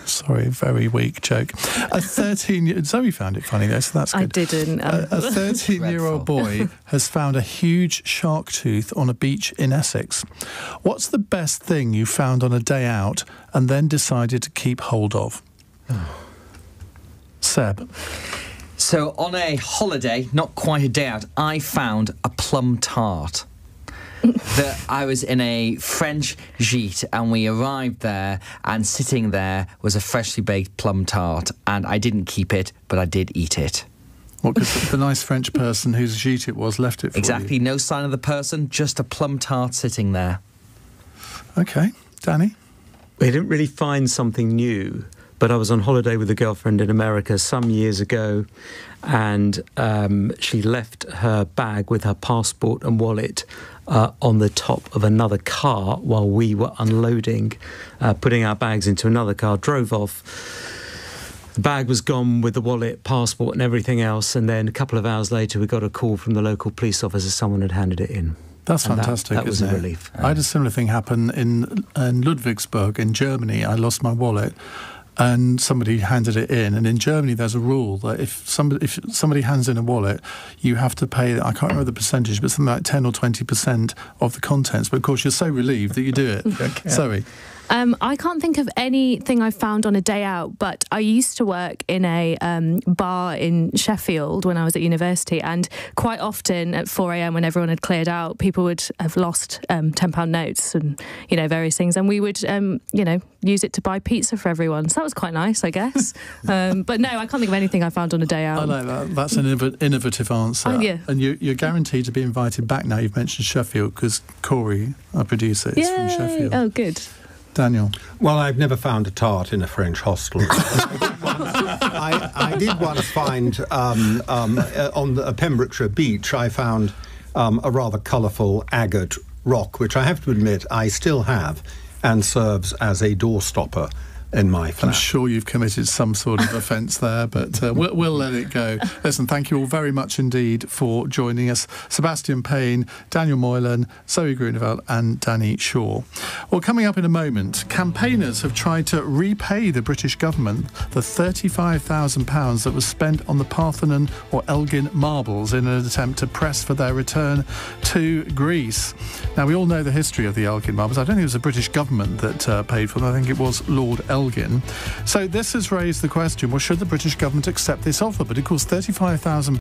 Sorry, very weak joke. Zoe found it funny, though, so that's good. I didn't. A 13-year-old boy has found a huge shark tooth on a beach in Essex. What's the best thing you found on a day out and then decided to keep hold of? Seb? So on a holiday, not quite a day out, I found a plum tart. That I was in a French gîte and we arrived there, and sitting there was a freshly baked plum tart, and I didn't keep it, but I did eat it. What, because the nice French person whose gîte it was left it for Exactly, you? no sign of the person, just a plum tart sitting there. OK. Danny? We didn't really find something new, but I was on holiday with a girlfriend in America some years ago, and she left her bag with her passport and wallet on the top of another car while we were unloading, putting our bags into another car, drove off. The bag was gone with the wallet, passport and everything else, and then a couple of hours later we got a call from the local police officer. Someone had handed it in. That's fantastic. That was isn't a it? relief. I had a similar thing happen in Ludwigsburg in Germany. I lost my wallet and somebody handed it in. And in Germany, there's a rule that if somebody hands in a wallet, you have to pay, I can't remember the percentage, but something like 10 or 20% of the contents. But of course, you're so relieved that you do it. Okay. Sorry. I can't think of anything I found on a day out, but I used to work in a bar in Sheffield when I was at university, and quite often at 4 a.m. when everyone had cleared out, people would have lost £10 notes and, various things, and we would, use it to buy pizza for everyone. So that was quite nice, I guess. But no, I can't think of anything I found on a day out. I like that. That's an innovative answer. Oh, yeah. And you're guaranteed to be invited back now. You've mentioned Sheffield, because Corey, our producer, is from Sheffield. Oh, good. Daniel? Well, I've never found a tart in a French hostel. I did once find, on the Pembrokeshire beach, I found a rather colourful agate rock, which I have to admit I still have, and serves as a doorstopper in my flat. I'm sure you've committed some sort of offence there, but we'll let it go. Listen, thank you all very much indeed for joining us. Sebastian Payne, Daniel Moylan, Zoë Grünewald and Danny Shaw. Well, coming up in a moment, campaigners have tried to repay the British government the £35,000 that was spent on the Parthenon or Elgin marbles in an attempt to press for their return to Greece. Now, we all know the history of the Elgin marbles. I don't think it was the British government that paid for them. I think it was Lord Elgin. So this has raised the question, well, should the British government accept this offer? But of course, £35,000